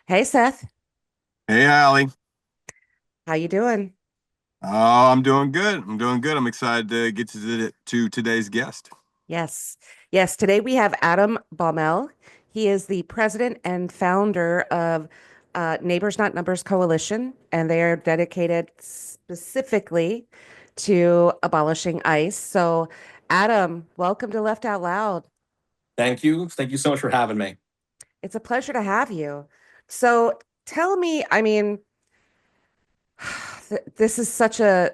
Hey Seth, Hey, Allie. how you doing? Oh, I'm doing good. I'm doing good. I'm excited to get to today's guest. Yes. Yes, today we have Adam Baumel. He is the president and founder of Neighbors Not Numbers Coalition, and they are dedicated specifically to abolishing ICE. So, Adam, welcome to Left Out Loud. Thank you. Thank you so much for having me. It's a pleasure to have you. So, tell me, this is such a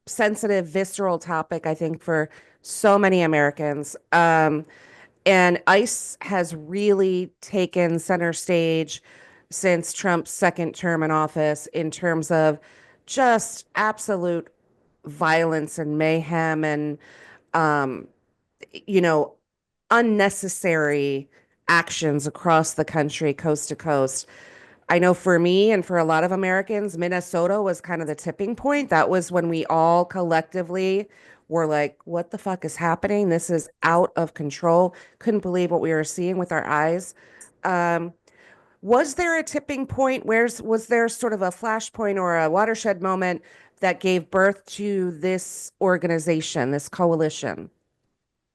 sensitive, visceral topic, I think, for so many Americans. And ICE has really taken center stage since Trump's second term in office in terms of just absolute violence and mayhem and, um, you know, unnecessary actions across the country, coast to coast. I know for me and for a lot of Americans, Minnesota was kind of the tipping point. That was when we all collectively were like, what the fuck is happening? This is out of control. Couldn't believe what we were seeing with our eyes. Um, was there a tipping point? Was there sort of a flashpoint or a watershed moment that gave birth to this organization, this coalition?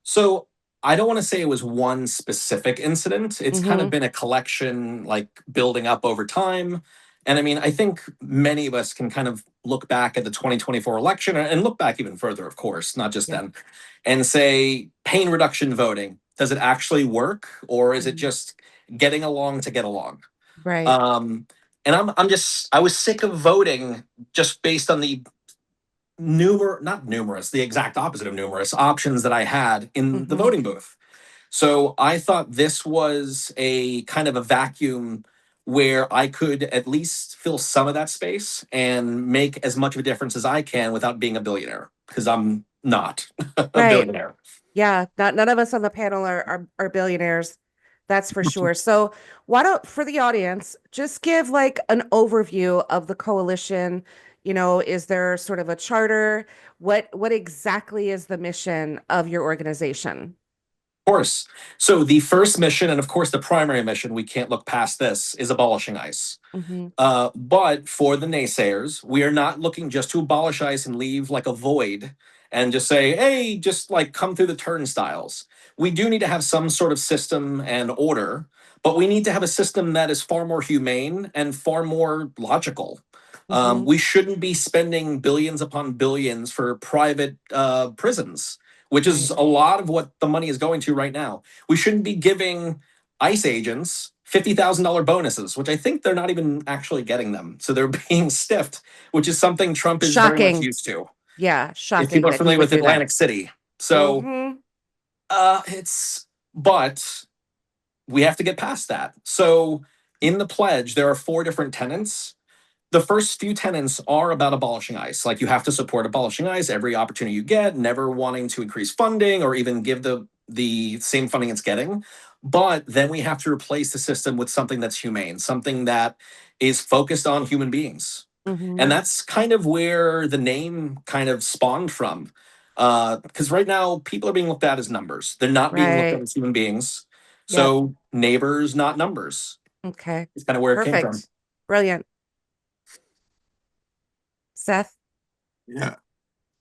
So I don't want to say it was one specific incident. It's kind of Mm-hmm. been a collection, like building up over time. And I mean, I think many of us can kind of look back at the 2024 election and look back even further, of course, not just Yeah. then, and say pain reduction voting. Does it actually work, or is it Mhm. just getting along to get along? Right. Um, and I'm just I was sick of voting just based on the not numerous, the exact opposite of numerous options that I had in the Mm-hmm. voting booth. So I thought this was a kind of a vacuum where I could at least fill some of that space and make as much of a difference as I can without being a billionaire, because I'm not a Right. billionaire. Yeah, not none of us on the panel are billionaires. That's for sure. So, why don't for the audience, just give like an overview of the coalition. Is there sort of a charter? What exactly is the mission of your organization? Of course. So the first mission, and of course the primary mission, we can't look past this, is abolishing ICE. Hmm. But for the naysayers, we are not looking just to abolish ICE and leave like a void and just say, hey, just like come through the turnstiles. We do need to have some sort of system and order, but we need to have a system that is far more humane and far more logical. Hmm. We shouldn't be spending billions upon billions for private prisons, which is Right. a lot of what the money is going to right now. We shouldn't be giving ICE agents $50,000 bonuses, which I think they're not even actually getting them. So they're being stiffed, which is something Trump is very much Shocking. used to. Yeah, If shocking people are that he familiar would with do that. Atlantic City. So Hmm. it's, but we have to get past that. So in the pledge, there are four different tenets. The first few tenets are about abolishing ICE. Like you have to support abolishing ICE every opportunity you get, never wanting to increase funding or even give the same funding it's getting. But then we have to replace the system with something that's humane, something that is focused on human beings. And Hmm. that's kind of where the name kind of spawned from. Because right now, people are being looked at as numbers. They're not being looked at Right. as human beings. Yep. So neighbors, not numbers, Okay. is kind of where it came from. Perfect. Brilliant. Seth? Yeah.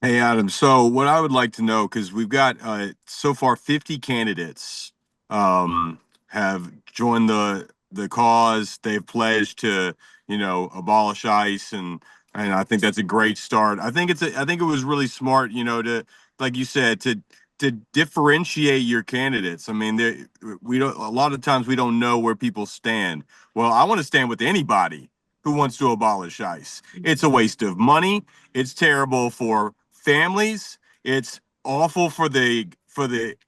Hey, Adam. So, what I would like to know, because we've got so far 50 candidates have joined the cause. They've pledged to, abolish ICE, and I think that's a great start. I think it was really smart, to like you said, to differentiate your candidates. I mean, we don't a lot of times we don't know where people stand. Well, I want to stand with anybody who wants to abolish ICE. It's a waste of money. It's terrible for families. It's awful for the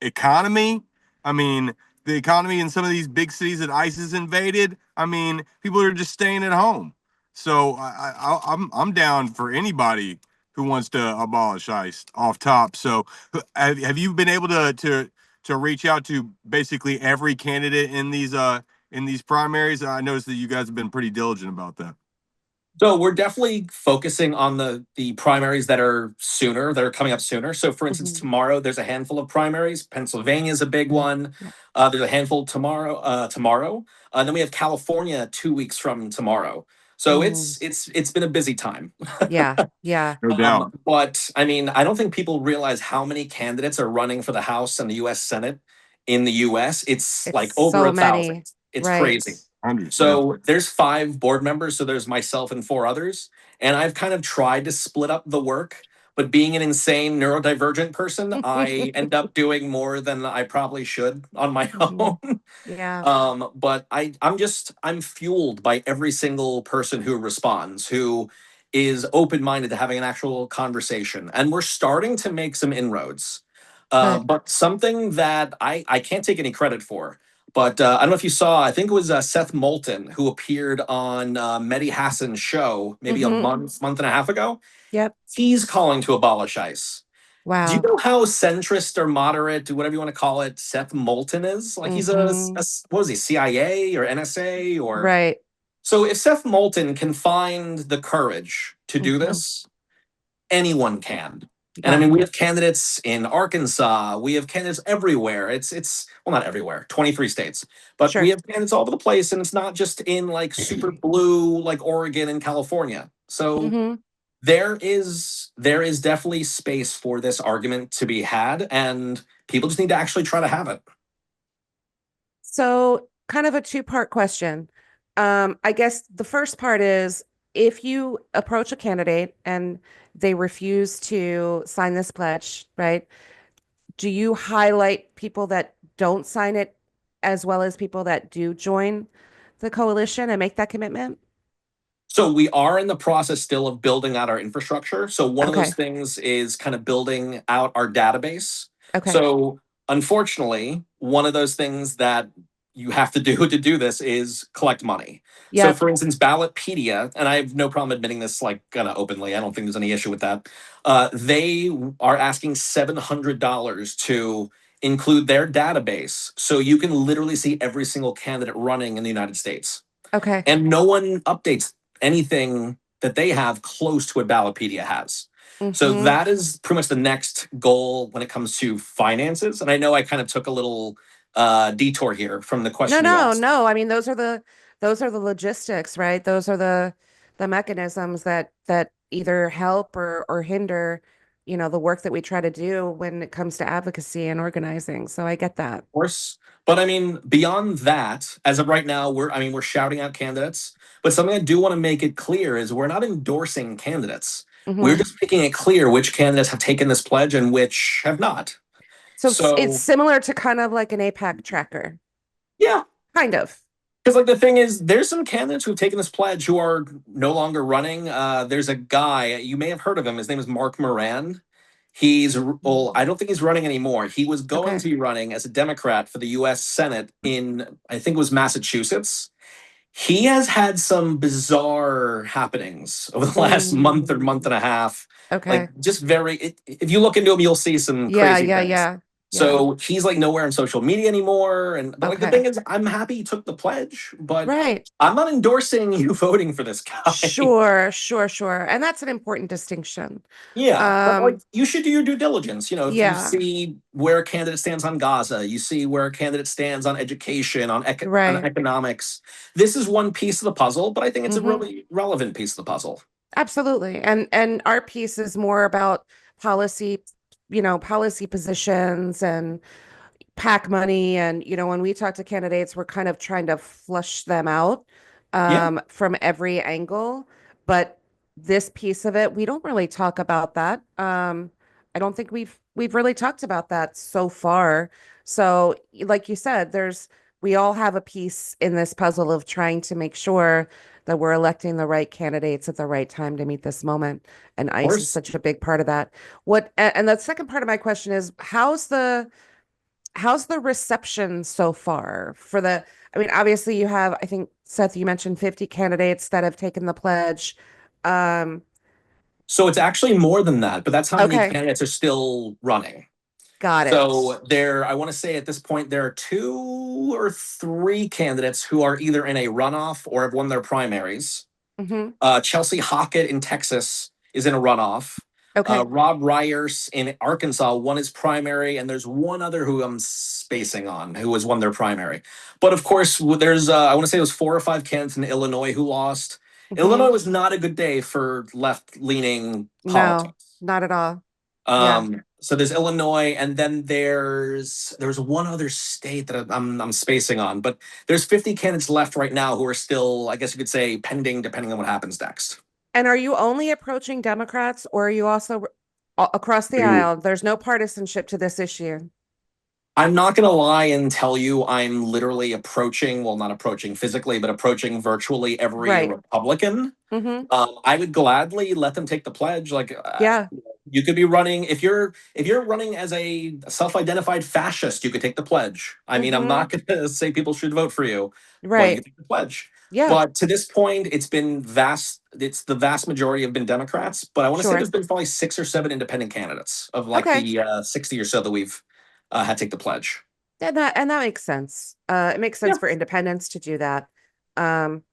economy. I mean, the economy in some of these big cities that ICE has invaded. I mean, people are just staying at home. So I'm down for anybody who wants to abolish ICE off top. So have you been able to reach out to basically every candidate in these primaries? I noticed that you guys have been pretty diligent about that. So we're definitely focusing on the primaries that are sooner, that are coming up sooner. So for instance, Mhm. tomorrow there's a handful of primaries. Pennsylvania is a big one. Yeah. There's a handful tomorrow. Then we have California 2 weeks from tomorrow. So Mm. it's been a busy time. Yeah. Yeah. No doubt. But I mean, I don't think people realize how many candidates are running for the House and the U.S. Senate in the U.S. It's It's like over so 1,000. many. It's Right. crazy. Hundreds. Yeah. So there's 5 board members. So there's myself and 4 others. And I've kind of tried to split up the work. But being an insane neurodivergent person, I end up doing more than I probably should on my Mhm. own. Yeah. But I'm fueled by every single person who responds, who is open-minded to having an actual conversation. And we're starting to make some inroads. Good. But something that I can't take any credit for. But I don't know if you saw, I think it was Seth Moulton who appeared on Mehdi Hassan's show maybe a Hmm. month and a half ago. Yep. He's calling to abolish ICE. Do you Wow. know how centrist or moderate, or whatever you want to call it, Seth Moulton is? Like he's Hmm. what was he, CIA or NSA or Right. so if Seth Moulton can find the courage to do Hmm. this, anyone can. And I Yeah. mean, we have candidates in Arkansas. We have candidates everywhere. It's well, not everywhere, 23 states, but we Sure. have candidates all over the place, and it's not just in like super blue like Oregon and California. So Hmm. there is definitely space for this argument to be had, and people just need to actually try to have it. So, kind of a two-part question. I guess the first part is if you approach a candidate and they refuse to sign this pledge, right? Do you highlight people that don't sign it as well as people that do join the coalition and make that commitment? So we are in the process still of building out our infrastructure. So one of those Okay. things is kind of building out our database. Okay. So unfortunately, one of those things that you have to do to do this is collect money. So Yep. for instance, Ballotpedia, and I have no problem admitting this like kind of openly. I don't think there's any issue with that. They are asking $700 to include their database so you can literally see every single candidate running in the United States, Okay. and no one updates anything that they have close to what Ballotpedia has. So Hmm. that is pretty much the next goal when it comes to finances. And I know I kind of took a little detour here from the No, question you no, asked. no. I mean, those are the logistics, right? Those are the mechanisms that either help or hinder, the work that we try to do when it comes to advocacy and organizing. So I get that. Of course. But I mean, beyond that, as of right now, we're shouting out candidates. But something I do want to make it clear is we're not endorsing candidates. We're Hmm. just making it clear which candidates have taken this pledge and which have not. So it's So similar to kind of like an APAC tracker, yeah, kind of. because like the thing is, there's some candidates who've taken this pledge who are no longer running. There's a guy you may have heard of him. His name is Mark Moran. Well, I don't think he's running anymore. He was going Okay. to be running as a Democrat for the U.S. Senate in, I think it was Massachusetts. He has had some bizarre happenings over the last month or month Mm. and a half. Like Okay. just if you look into him, you'll see some Yeah, crazy yeah, things. yeah. Yeah. So he's like nowhere on social media anymore. And but like the thing Okay. is, I'm happy he took the pledge, but Right. I'm not endorsing you voting for this guy. Sure, sure, sure. And that's an important distinction. Yeah, but like Um, you should do your due diligence. If you yeah, see where a candidate stands on Gaza, you see where a candidate stands on education, on right. economics. This is one piece of the puzzle, but I think it's a Hmm. really relevant piece of the puzzle. Absolutely. And our piece is more about policy, policy positions and PAC money. And, when we talk to candidates, we're kind of trying to flush them out Yeah, from every angle. But this piece of it, we don't really talk about that. I don't think we've really talked about that so far. So, like you said, we all have a piece in this puzzle of trying to make sure that we're electing the right candidates at the right time to meet this moment. And of ICE is course. such a big part of that. And the second part of my question is, how's the reception so far I mean, obviously you have, I think, Seth, you mentioned 50 candidates that have taken the pledge. Um, So it's actually more than that, but that's how many okay, candidates are still running. got it. So I want to say at this point, there are 2 or 3 candidates who are either in a runoff or have won their primaries. Chelsea Hockett in Texas is in a runoff. Okay. Rob Ryers in Arkansas won his primary, and there's one other who I'm spacing on who has won their primary. But of course, there's I want to say it was 4 or 5 candidates in Illinois who lost. Illinois was not a good day for left-leaning No, politics. not at all. Yeah. So there's Illinois, and then there's one other state that I'm spacing on, but there's 50 candidates left right now who are still, I guess you could say, pending, depending on what happens next. And are you only approaching Democrats, or are you also across the Ooh. aisle? There's no partisanship to this issue. I'm not going to lie and tell you I'm literally approaching, well, not approaching physically, but approaching virtually every Right. Republican. I would gladly let them take the pledge. Like, Yeah. you could be running if you're running as a self-identified fascist, you could take the pledge. I mean, I'm not going to say people should vote for you, but you Right. can take the pledge. Yeah. But to this point, it's been vast. It's the vast majority have been Democrats, but I want to say Sure. there's been probably 6 or 7 independent candidates of like Okay. the 60 or so that we've had to take the pledge. And that makes sense. It makes sense for independents to do that.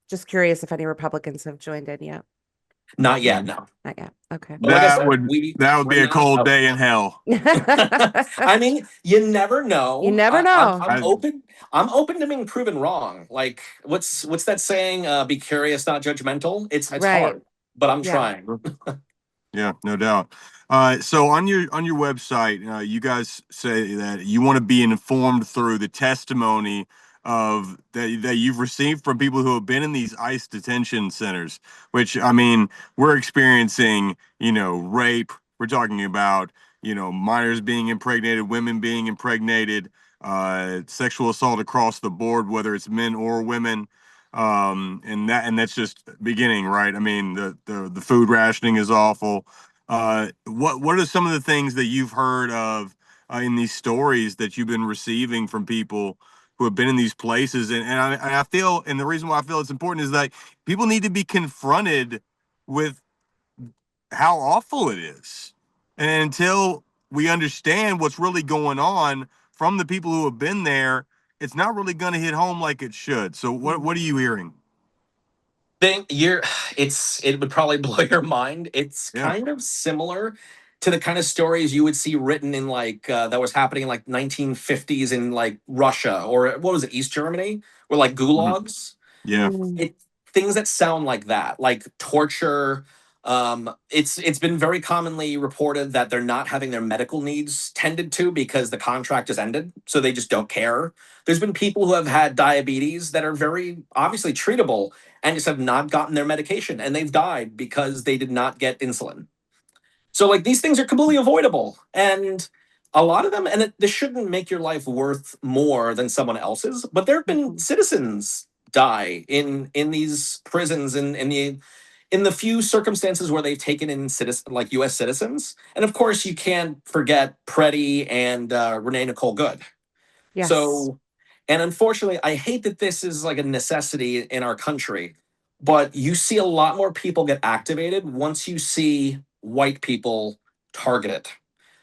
Just curious if any Republicans have joined in yet. Not yet, no. Not yet. Okay. But like I That said, would be we're a not cold out. day in hell. I mean, you never know. You never know. I'm open. I'm open to being proven wrong. Like, what's that saying? Be curious, not judgmental. It's Right. hard, but I'm Yeah. trying. Yeah, no doubt. So on your website, you guys say that you want to be informed through the testimony of that you've received from people who have been in these ICE detention centers, which, I mean, we're experiencing, rape. We're talking about, minors being impregnated, women being impregnated, sexual assault across the board, whether it's men or women. And that's just beginning, right? I mean, the food rationing is awful. What are some of the things that you've heard of in these stories that you've been receiving from people who have been in these places? And I feel, and the reason why I feel it's important is that people need to be confronted with how awful it is. And until we understand what's really going on from the people who have been there, it's not really going to hit home like it should. So what are you hearing? It would probably blow your mind. It's kind of similar to the kind of stories you would see written in like that was happening in like 1950s in like Russia, or what was it, East Germany, or like gulags. Yeah. Things that sound like that, like torture. It's been very commonly reported that they're not having their medical needs tended to because the contract has ended, so they just don't care. There's been people who have had diabetes that are very obviously treatable and just have not gotten their medication, and they've died because they did not get insulin. So like these things are completely avoidable, and a lot of them, and this shouldn't make your life worth more than someone else's, but there have been citizens die in these prisons in the few circumstances where they've taken in citizen like U.S. citizens. And of course, you can't forget Preddy and Renee Nicole Good. Yes. So, and unfortunately, I hate that this is like a necessity in our country, but you see a lot more people get activated once you see white people targeted.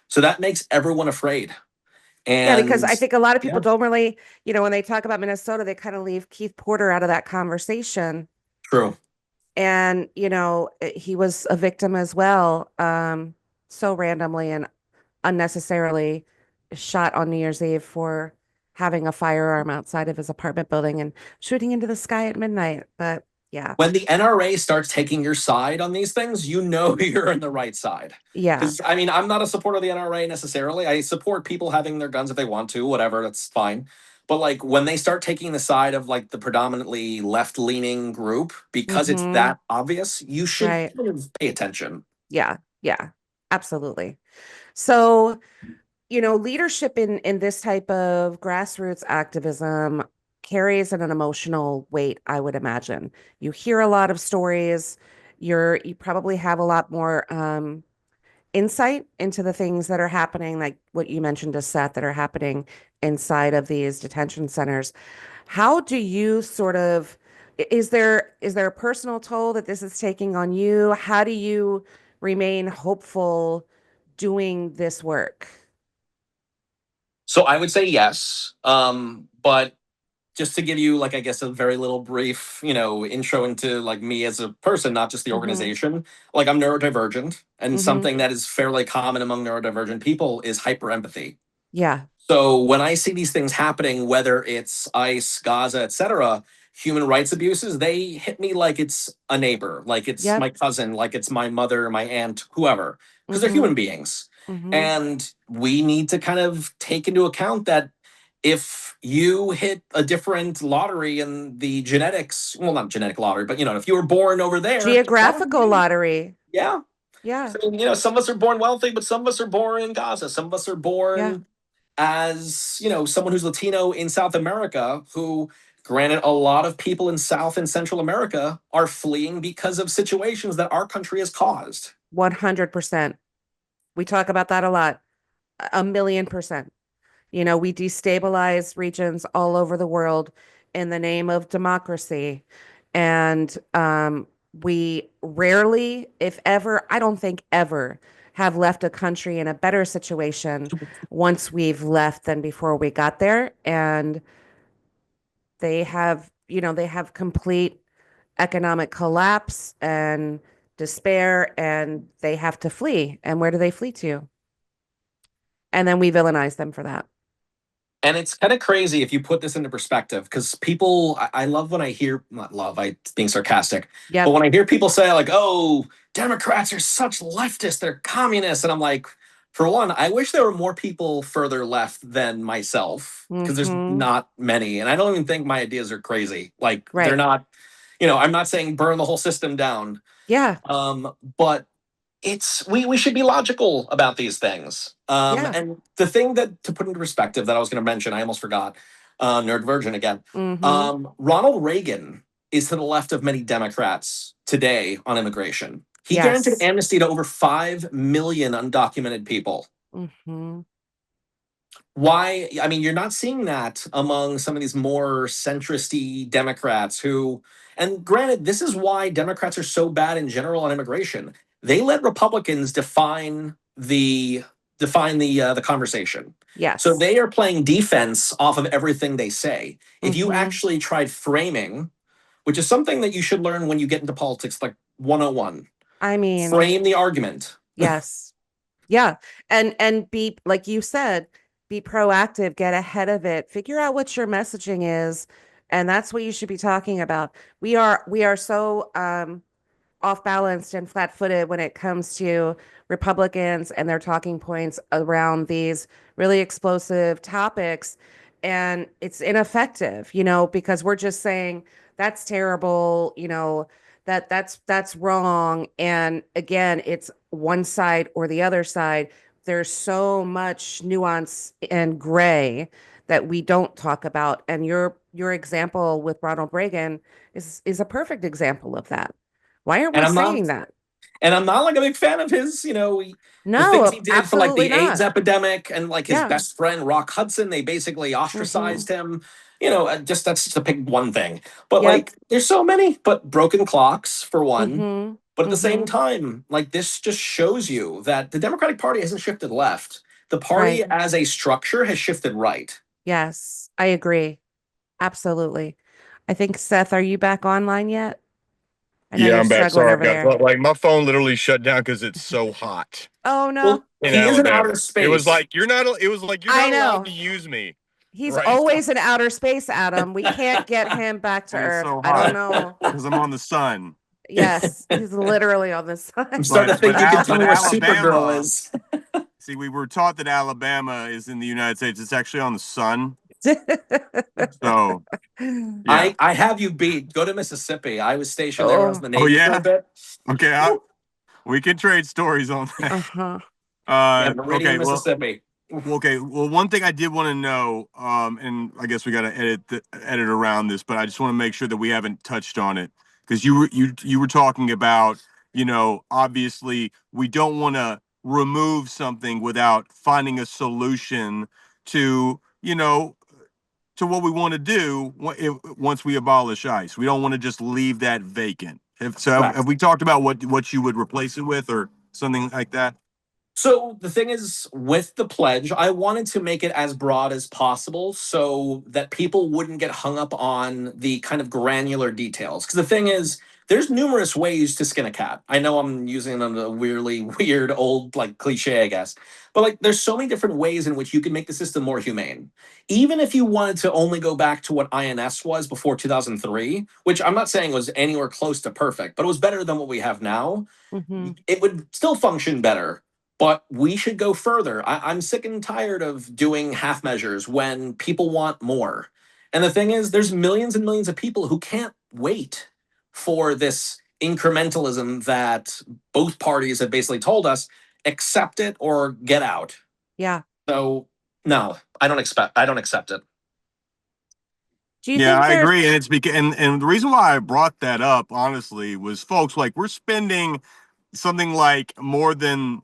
So that makes everyone afraid. And yeah, because I think a lot of people don't really, when they talk about Minnesota, they kind of leave Keith Porter out of that conversation. True. And, he was a victim as well, so randomly and unnecessarily shot on New Year's Eve for having a firearm outside of his apartment building and shooting into the sky at midnight. But yeah. When the NRA starts taking your side on these things, you know you're on the right side. Yeah. Because, I mean, I'm not a supporter of the NRA necessarily. I support people having their guns if they want to, whatever, that's fine. But like when they start taking the side of like the predominantly left-leaning group, because it's that obvious, you should kind of pay attention. Yeah. Yeah. Absolutely. So, leadership in this type of grassroots activism carries an emotional weight, I would imagine. You hear a lot of stories. You probably have a lot more insight into the things that are happening, like what you mentioned to Seth, that are happening inside of these detention centers. How do you is there a personal toll that this is taking on you? How do you remain hopeful doing this work? So I would say yes. But just to give you, like, I guess, a very little brief, intro into like me as a person, not just the Mm-hmm. organization. Like, I'm neurodivergent, and Mm-hmm. something that is fairly common among neurodivergent people is hyper empathy. Yeah. So when I see these things happening, whether it's ICE, Gaza, etc., human rights abuses, they hit me like it's a neighbor, like it's Yep. my cousin, like it's my mother, my aunt, whoever, because they're Mm-hmm. human beings. Mm-hmm. And we need to kind of take into account that if you hit a different lottery in the genetics, well, not genetic lottery, but if you were born over there, Geographical lottery. yeah. Yeah. So, some of us are born wealthy, but some of us are born in Gaza. Some of us are born as, someone who's Latino in South America, who, granted, a lot of people in South and Central America are fleeing because of situations that our country has caused. 100%. We talk about that a lot. 1,000,000%. We destabilize regions all over the world in the name of democracy. And we rarely, if ever, I don't think ever, have left a country in a better situation once we've left than before we got there. And they have complete economic collapse and despair, and they have to flee. And where do they flee to? And then we villainize them for that. And it's kind of crazy if you put this into perspective, because people, I love when I hear, not love, being sarcastic, but Yep. when I hear people say, like, oh, Democrats are such leftists, they're communists. And I'm like, for one, I wish there were more people further left than myself, because there's Mm-hmm. not many. And I don't even think my ideas are crazy. Like, Right. they're not, I'm not saying burn the whole system down. Yeah. But we should be logical about these things. Yeah. And the thing that, to put into perspective, that I was going to mention, I almost forgot, nerdversion again. Mm-hmm. Ronald Reagan is to the left of many Democrats today on immigration. He granted Yes. amnesty to over 5 million undocumented people. Mm-hmm. Why? I mean, you're not seeing that among some of these more centrist-y Democrats who, and granted, this is why Democrats are so bad in general on immigration. They let Republicans define the conversation. Yes. So they are playing defense off of everything they say. If you Mhm. actually tried framing, which is something that you should learn when you get into politics, like 101, I mean, frame the argument. yes. Yeah. And be, like you said, be proactive, get ahead of it, figure out what your messaging is, and that's what you should be talking about. We are so off balanced and flat footed when it comes to Republicans and their talking points around these really explosive topics. And it's ineffective, because we're just saying that's terrible, that's wrong. And again, it's one side or the other side. There's so much nuance and gray that we don't talk about. And your example with Ronald Reagan is a perfect example of that. Why aren't And we I'm not saying that? And I'm not like a big fan of his, the things he No, did for like absolutely the AIDS not. epidemic, and like his Yeah. best friend Rock Hudson. They basically ostracized him. Just that's just to pick one thing. But Yep. like, there's so many. But broken clocks for one. Mm-hmm. But at the same Mm-hmm. time, like, this just shows you that the Democratic Party hasn't shifted left. The party Right. as a structure has shifted right. Yes, I agree. Absolutely. I think, Seth, are you back online yet? I know Yeah, you're I'm back. struggling Sorry, over guys. there. Well, like my phone literally shut down because it's so hot Oh no. Well, in he is in outer Alabama. It was space. like you're not. It was like you're I not allowed know. to use me He's right now. always in outer space, Adam. We can't get him back to And it's Earth. so I don't hot know. because I'm on the sun. Yes, he's literally on the sun. I'm starting to think you could tell me where Supergirl Alabama. is. See, we were taught that Alabama is in the United States. It's actually on the sun. So yeah. I have you beat. Go to Mississippi. I was stationed there. I was in the Oh. Navy for a bit. Okay. We can trade stories on that. Uh-huh. Yeah, Meridian, Okay. Well, Mississippi. okay. Well, one thing I did want to know, and I guess we got to edit around this, but I just want to make sure that we haven't touched on it because you were talking about, obviously we don't want to remove something without finding a solution to, to what we want to do once we abolish ICE. We don't want to just leave that vacant. Correct. Have we talked about what you would replace it with or something like that? So the thing is, with the pledge, I wanted to make it as broad as possible so that people wouldn't get hung up on the kind of granular details. Because the thing is, there's numerous ways to skin a cat. I know I'm using a weirdly weird old like cliche, I guess, but like there's so many different ways in which you can make the system more humane. Even if you wanted to only go back to what INS was before 2003, which I'm not saying was anywhere close to perfect, but it was better than what we have now. Hmm. It would still function better, but we should go further. I'm sick and tired of doing half measures when people want more. And the thing is, there's millions and millions of people who can't wait for this incrementalism that both parties have basically told us accept it or get out. Yeah. So no, I don't accept it. Do you Yeah, think I there's agree, and it's because and the reason why I brought that up, honestly, was folks like we're spending something like more than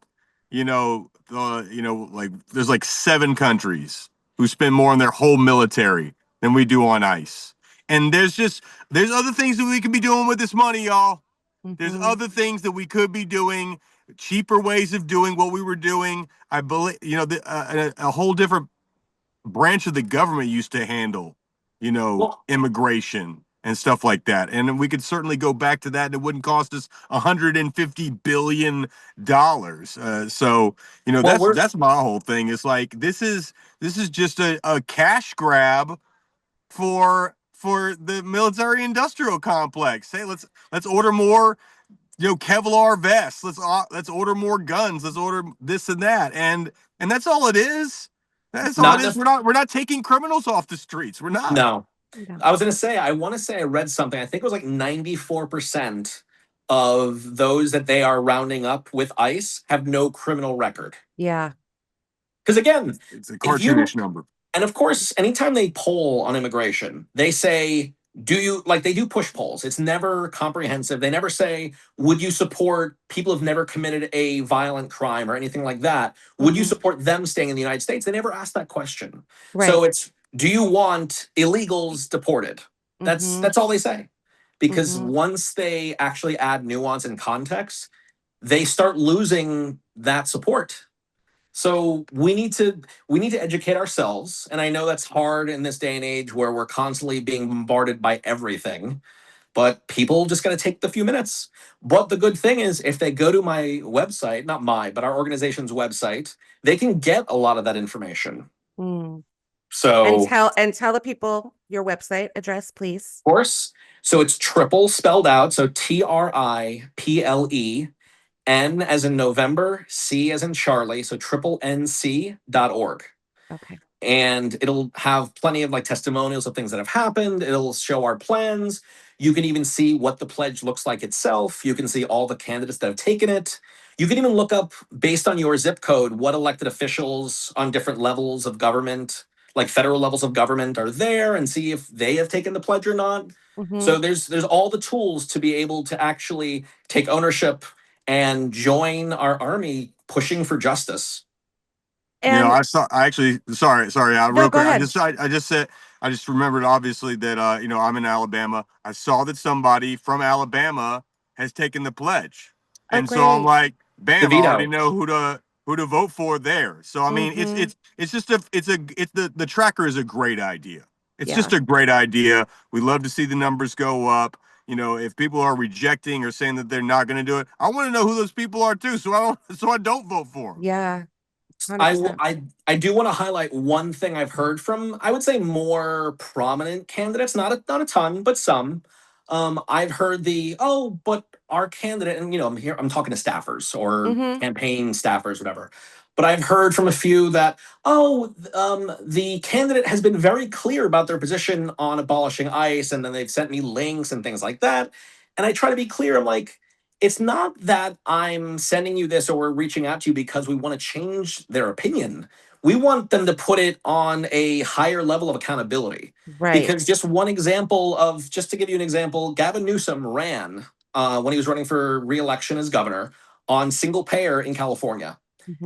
like there's like 7 countries who spend more on their whole military than we do on ICE, and there's other things that we could be doing with this money, y'all. There's Mhm. other things that we could be doing, cheaper ways of doing what we were doing. I believe a whole different branch of the government used to handle, Well, immigration and stuff like that. And we could certainly go back to that and it wouldn't cost us $150 billion. So, well, that's my whole thing. Is like this is just a cash grab for the military industrial complex. Hey, let's order more Kevlar vests. Let's order more guns. Let's order this and that. And that's all it is. That's all it not is. enough. We're not taking criminals off the streets. We're not. No, No. I was gonna say, I want to say I read something. I think it was like 94% of those that they are rounding up with ICE have no criminal record. Yeah. Because again, It's a if you cartoonish number. and of course, anytime they poll on immigration, they say, do you like they do push polls? It's never comprehensive. They never say, would you support people who've never committed a violent crime or anything like that? Would you Hmm. support them staying in the United States? They never ask that question. So Right. it's, do you want illegals deported? Hmm. That's all they say. Because Hmm. once they actually add nuance and context, they start losing that support. So we need to educate ourselves, and I know that's hard in this day and age where we're constantly being bombarded by everything, but people just got to take the few minutes. But the good thing is if they go to my website, not my, but our organization's website, they can get a lot of that information. Mm. And So, tell the people your website address, please. of course, so it's triple spelled out, so TRIPLE, N as in November, C as in Charlie, so triple NC.org. Okay. And it'll have plenty of like testimonials of things that have happened. It'll show our plans. You can even see what the pledge looks like itself. You can see all the candidates that have taken it. You can even look up based on your zip code what elected officials on different levels of government, like federal levels of government, are there and see if they have taken the pledge or not. Hmm. So there's all the tools to be able to actually take ownership and join our army pushing for justice. And I actually, sorry, no, real go quick. ahead. I just remembered obviously that, I'm in Alabama. I saw that somebody from Alabama has taken the pledge. Oh, And so I'm great. like, bam, I already DeVito, know who to vote for there. So, I mean, Hmm. it's just the tracker is a great idea. It's Yeah. just a great idea. We love to see the numbers go up. If people are rejecting or saying that they're not going to do it, I want to know who those people are too. So I don't vote for them. Yeah. I will. 100%. I do want to highlight one thing I've heard from, I would say, more prominent candidates. Not a ton, but some. I've heard the, oh, but our candidate, and I'm here. I'm talking to staffers or Hmm. campaign staffers, whatever. But I've heard from a few that, oh, the candidate has been very clear about their position on abolishing ICE, and then they've sent me links and things like that. And I try to be clear. I'm like, it's not that I'm sending you this or we're reaching out to you because we want to change their opinion. We want them to put it on a higher level of accountability. Right. Because just to give you an example, Gavin Newsom ran when he was running for re-election as governor on single payer in California.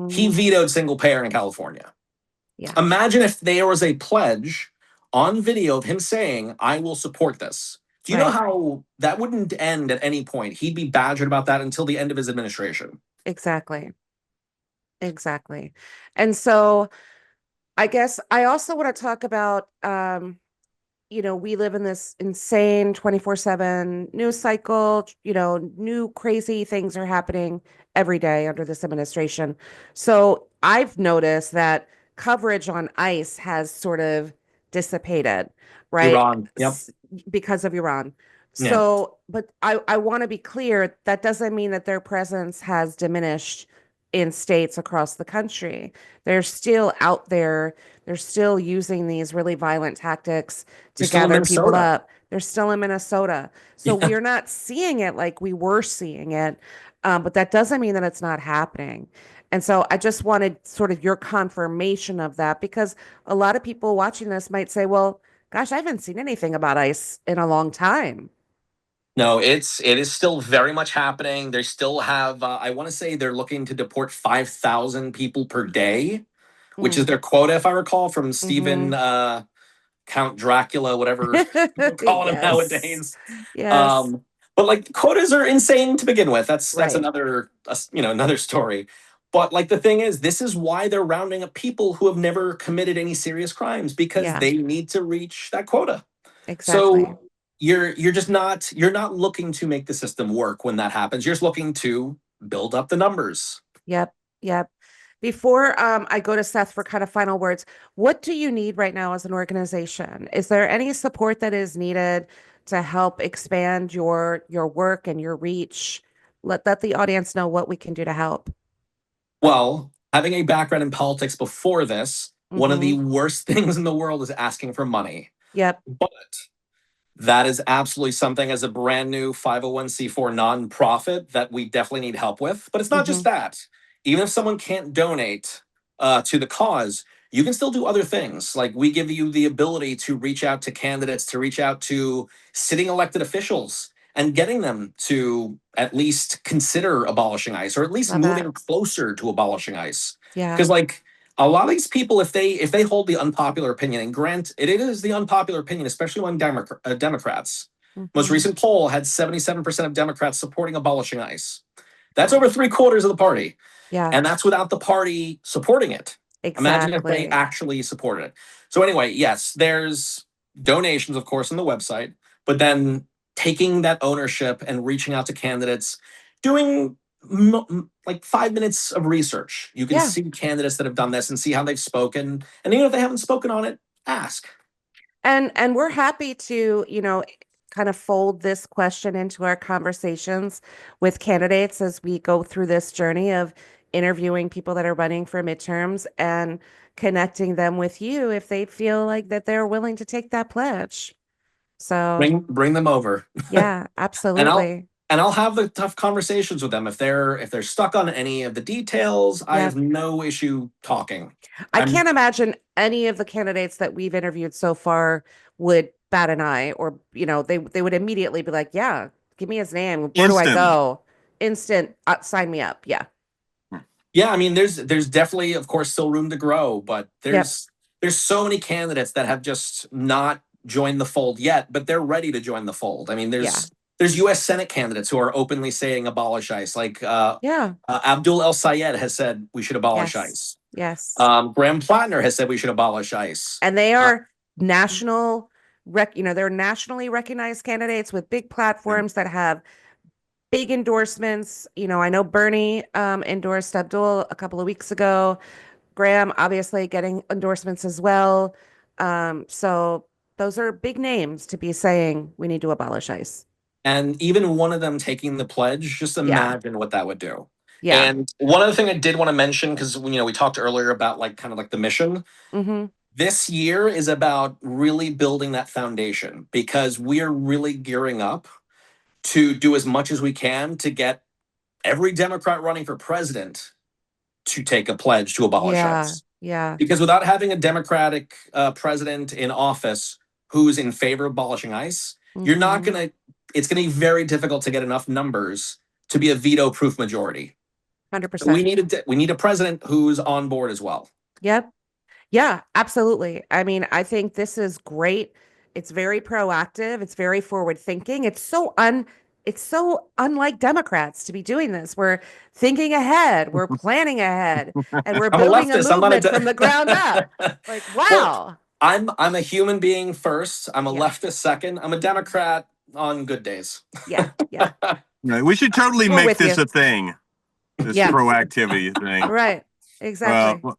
He Hmm. vetoed single payer in California. Yeah. Imagine if there was a pledge on video of him saying, I will support this. Do you know Right. how that wouldn't end at any point? He'd be badgered about that until the end of his administration. Exactly. Exactly. And so I guess I also want to talk about, we live in this insane 24/7 news cycle. New crazy things are happening every day under this administration. So I've noticed that coverage on ICE has sort of dissipated, right? Iran. Yep. Because of Iran. Yeah. So, but I want to be clear, that doesn't mean that their presence has diminished in states across the country. They're still out there. They're still using these really violent tactics You're to still in gather people Minnesota. up. They're still in Minnesota. So Yeah. we're not seeing it like we were seeing it. But that doesn't mean that it's not happening. And so I just wanted sort of your confirmation of that, because a lot of people watching this might say, well, gosh, I haven't seen anything about ICE in a long time. No, it is still very much happening. They still have. I want to say they're looking to deport 5,000 people per day, which is Mm. their quota, if I recall, from Stephen Hmm. Count Dracula, whatever we're calling him Yes. nowadays. Yes. Um, but like quotas are insane to begin with. That's Right. another another story. But like the thing is, this is why they're rounding up people who have never committed any serious crimes, because Yeah, they need to reach that quota. exactly. So you're not looking to make the system work when that happens. You're just looking to build up the numbers. Yep. Yep. Before I go to Seth for kind of final words, what do you need right now as an organization? Is there any support that is needed to help expand your work and your reach? Let the audience know what we can do to help. Well, having a background in politics before this, one of the Mm-hmm. worst things in the world is asking for money. Yep. But that is absolutely something as a brand new 501c4 nonprofit that we definitely need help with. But it's not Mm-hmm. just that. Even if someone can't donate to the cause, you can still do other things. Like we give you the ability to reach out to candidates, to reach out to sitting elected officials and getting them to at least consider abolishing ICE, or at least Love that. moving closer to abolishing ICE. Yeah. Because like a lot of these people, if they hold the unpopular opinion, and grant it is the unpopular opinion, especially among Democrats. Most Mm-hmm. recent poll had 77% of Democrats supporting abolishing ICE. That's over 3/4 of the party, Yeah, and that's without the party supporting it. Imagine if they exactly. actually supported it. So anyway, yes, there's donations, of course, on the website, but then taking that ownership and reaching out to candidates, doing like 5 minutes of research. You can Yeah. see candidates that have done this and see how they've spoken. And even if they haven't spoken on it, ask. And we're happy to, kind of fold this question into our conversations with candidates as we go through this journey of interviewing people that are running for midterms and connecting them with you if they feel like that they're willing to take that pledge. So, Bring them over. yeah, and I'll absolutely. and I'll have the tough conversations with them if they're stuck on any of the details. I Yeah. have no issue talking. I I'm can't imagine any of the candidates that we've interviewed so far would bat an eye, or they would immediately be like, yeah, give me his name, where do I Instantly. go? Instant, sign me up. Yeah. Yeah, I mean, there's definitely, of course, still room to grow, but Yep. there's so many candidates that have just not joined the fold yet, but they're ready to join the fold. I mean, Yeah. there's U.S. Senate candidates who are openly saying abolish ICE, like Yeah. Abdul El Sayed has said we should abolish Yes. ICE. Yes. Graham Plattner has said we should abolish ICE. And they Uh, are they're nationally recognized candidates with big platforms that have big endorsements. I know Bernie endorsed Abdul a couple of weeks ago. Graham obviously getting endorsements as well. So those are big names to be saying we need to abolish ICE. and even one of them taking the pledge, just Yeah. imagine what that would do. Yeah. And one other thing I did want to mention, because we talked earlier about like kind of like the mission. Mm-hmm. This year is about really building that foundation, because we're really gearing up to do as much as we can to get every Democrat running for president to take a pledge to abolish Yeah. ICE. Yeah. Because without having a Democratic president in office who's in favor of abolishing ICE, you're not Mm-hmm. going to, it's going to be very difficult to get enough numbers to be a veto proof majority. So 100%. we need a president who's on board as well. Yep. Yeah, absolutely. I mean, I think this is great. It's very proactive. It's very forward thinking. It's so it's so unlike Democrats to be doing this. We're thinking ahead, we're planning ahead, and we're I'm a building a leftist. I'm not movement from the ground up. a Like, well, wow. I'm a human being first. I'm a Yeah. leftist second. I'm a Democrat on good days. Yeah. Yeah. Right. We should totally We're make with this you. a thing. This Yeah. proactivity thing. Right. Exactly.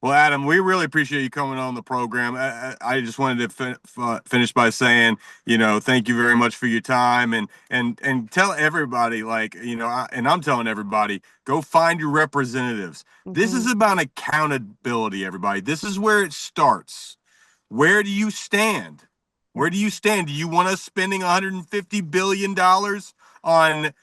Well, Adam, we really appreciate you coming on the program. I just wanted to finish by saying, thank you very much for your time, and tell everybody, like, and I'm telling everybody, go find your representatives. This is Mhm. about accountability, everybody. This is where it starts. Where do you stand? Yeah. Where do you stand? Do you want us spending $150 billion on,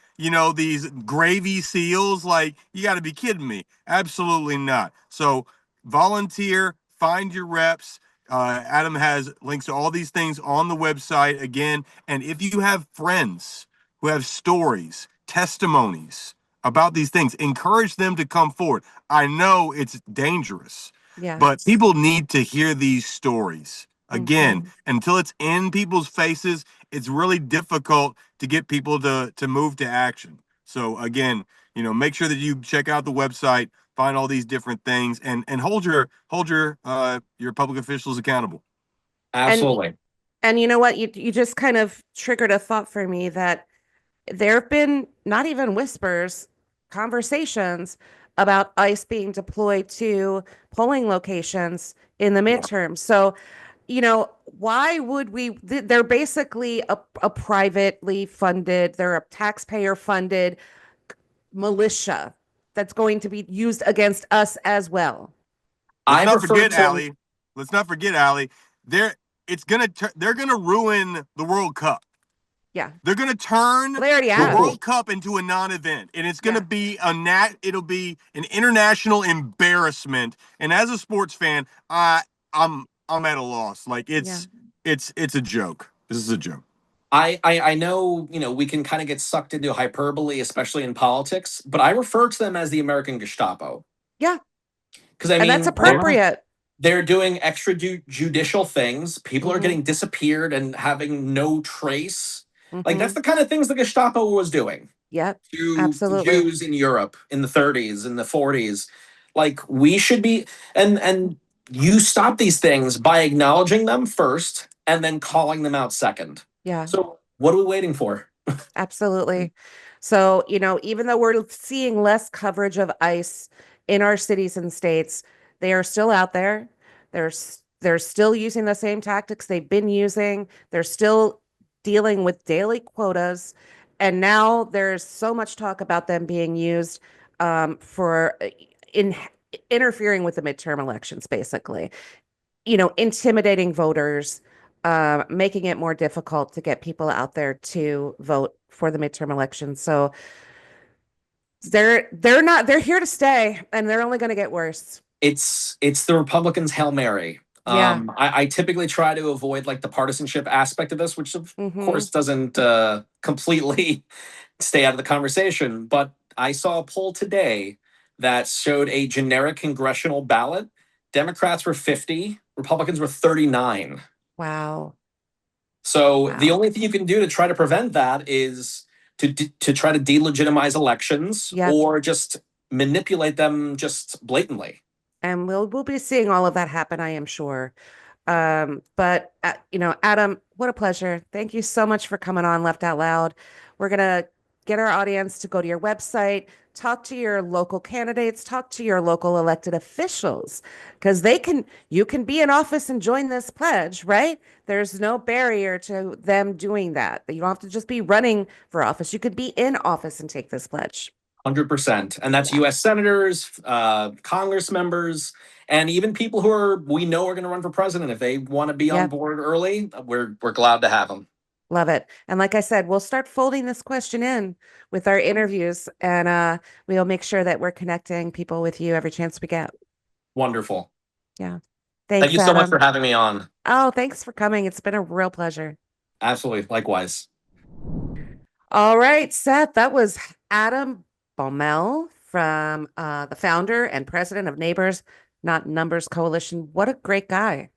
these gravy seals? Like, you got to be kidding me. Absolutely not. So volunteer, find your reps. Adam has links to all these things on the website again. And if you have friends who have stories, testimonies about these things, encourage them to come forward. I know it's dangerous, Yeah. but people need to hear these stories. Again, Mhm. until it's in people's faces, it's really difficult to get people to move to action. So again, make sure that you check out the website, find all these different things, and hold your public officials accountable. And Absolutely. and you know what? You just kind of triggered a thought for me that there have been not even whispers, conversations about ICE being deployed to polling locations in the Yeah. midterm. So, why would we? They're basically a privately funded, they're a taxpayer funded militia that's going to be used against us as well. Let's I not refer forget, to Allie. Let's not forget, Allie. They're gonna ruin the World Cup. Yeah. They're gonna turn Well, they already the have. World Cup into a non-event, and it's gonna Yeah. be it'll be an international embarrassment. And as a sports fan, I'm at a loss. Like, Yeah. it's a joke. This is a joke. I know, we can kind of get sucked into hyperbole, especially in politics, but I refer to them as the American Gestapo. Yeah. Because I And that's mean, appropriate. they're doing extrajudicial things. People are Mm-hmm. getting disappeared and having no trace. Like, Mm-hmm. that's the kind of things the Gestapo was doing Yep. to Absolutely. Jews in Europe in the 30s and the 40s. Like, we should be, and you stop these things by acknowledging them first and then calling them out second. Yeah. So what are we waiting for? Absolutely. So, even though we're seeing less coverage of ICE in our cities and states, they are still out there. They're still using the same tactics they've been using. They're still dealing with daily quotas. And now there's so much talk about them being used for in interfering with the midterm elections, basically. Intimidating voters, making it more difficult to get people out there to vote for the midterm elections. So they're here to stay, and they're only going to get worse. It's the Republicans' Hail Mary. Yeah. I typically try to avoid like the partisanship aspect of this, which of Mm-hmm. course doesn't completely stay out of the conversation. But I saw a poll today that showed a generic congressional ballot. Democrats were 50, Republicans were 39. Wow. So the Wow. only thing you can do to try to prevent that is to try to delegitimize elections Yep. or just manipulate them just blatantly. And we'll be seeing all of that happen, I am sure. But Adam, what a pleasure. Thank you so much for coming on Left Out Loud. We're gonna get our audience to go to your website, talk to your local candidates, talk to your local elected officials, because you can be in office and join this pledge, right? There's no barrier to them doing that. You don't have to just be running for office. You could be in office and take this pledge. 100%. And that's Yeah. US senators, Congress members, and even people we know are going to run for president. If they want to be on Yep. board early, we're glad to have them. Love it. And like I said, we'll start folding this question in with our interviews, and we'll make sure that we're connecting people with you every chance we get. Wonderful. Yeah. Thank Thanks, you so much for Adam. having me on. Oh, thanks for coming. It's been a real pleasure. Absolutely. Likewise. All right, Seth, that was Adam Baumel from the founder and president of Neighbors Not Numbers Coalition. What a great guy.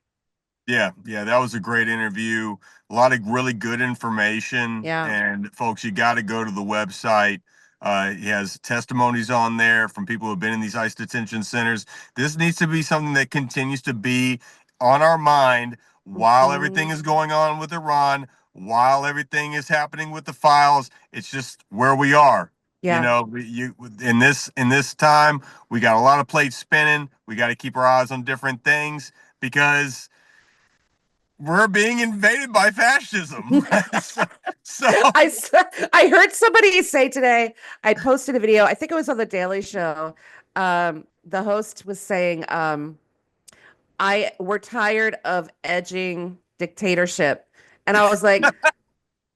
Yeah, that was a great interview. A lot of really good information. Yeah. And folks, you got to go to the website. He has testimonies on there from people who have been in these ICE detention centers. This needs to be something that continues to be on our mind while everything Mhm. is going on with Iran, while everything is happening with the files. It's just where we are. You Yeah. know, you in this time, we got a lot of plates spinning. We got to keep our eyes on different things because we're being invaded by fascism. so, so I heard somebody say today, I posted a video, I think it was on the Daily Show. The host was saying, we're tired of edging dictatorship. And I was like,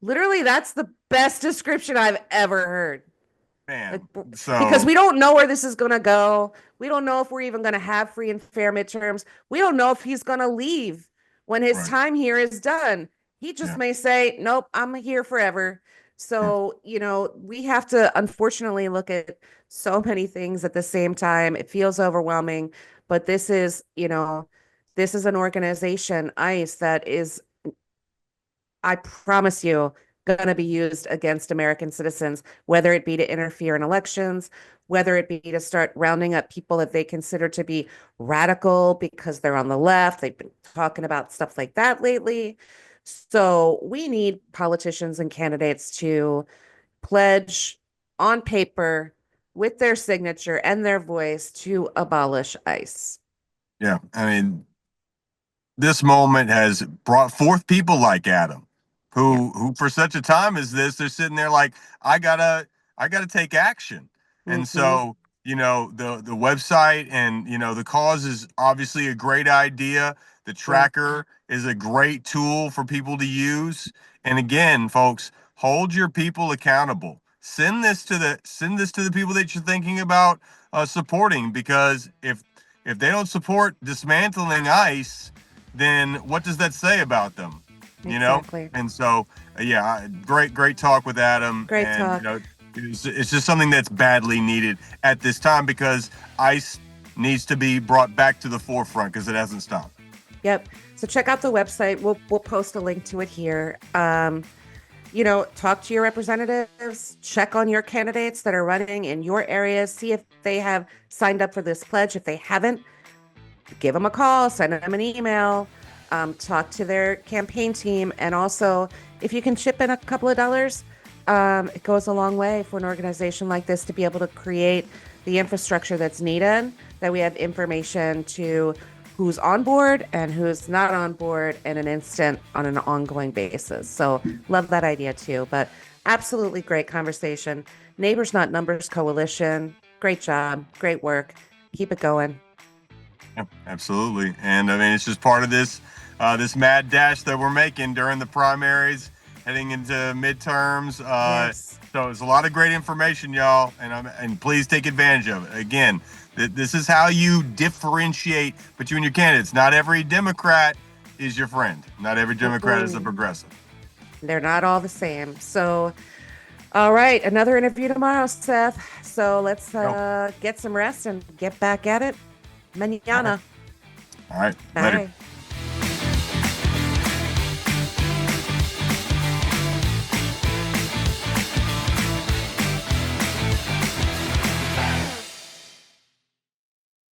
literally, that's the best description I've ever heard. Like, man, because so we don't know where this is going to go. We don't know if we're even going to have free and fair midterms. We don't know if he's going to leave when his right, time here is done. He just yeah, may say, nope, I'm here forever. yeah, So, we have to unfortunately look at so many things at the same time. It feels overwhelming, but this is an organization, ICE, that is, I promise you, going to be used against American citizens, whether it be to interfere in elections, whether it be to start rounding up people that they consider to be radical because they're on the left. They've been talking about stuff like that lately. So we need politicians and candidates to pledge on paper with their signature and their voice to abolish ICE. yeah. I mean, this moment has brought forth people like Adam, Yeah, who for such a time as this, they're sitting there like, I gotta take action. And hmm, so, the website and the cause is obviously a great idea. The yeah, tracker is a great tool for people to use. And again, folks, hold your people accountable. Send this to the people that you're thinking about supporting, because if they don't support dismantling ICE, then what does that say about them? You know? exactly. And so, great talk with Adam. Great And, talk. it's just something that's badly needed at this time because ICE needs to be brought back to the forefront because it hasn't stopped. Yep. So check out the website. We'll post a link to it here. Talk to your representatives, check on your candidates that are running in your areas, see if they have signed up for this pledge. If they haven't, give them a call, send them an email, talk to their campaign team. And also, if you can chip in a couple of dollars, it goes a long way for an organization like this to be able to create the infrastructure that's needed, that we have information to who's on board and who's not on board in an instant on an ongoing basis. So love that idea too. But absolutely great conversation. Neighbors Not Numbers Coalition. Great job. Great work. Keep it going. Yeah, absolutely. And I mean, it's just part of this mad dash that we're making during the primaries, heading into midterms. Yes. So it's a lot of great information, y'all, and please take advantage of it. Again, this is how you differentiate between your candidates. Not every Democrat is your friend. Not every Democrat is a Mm-mm. progressive. They're not all the same. So, all right, another interview tomorrow, Seth. So let's Go. get some rest and get back at it. All right. Mañana. All right. Later. Bye.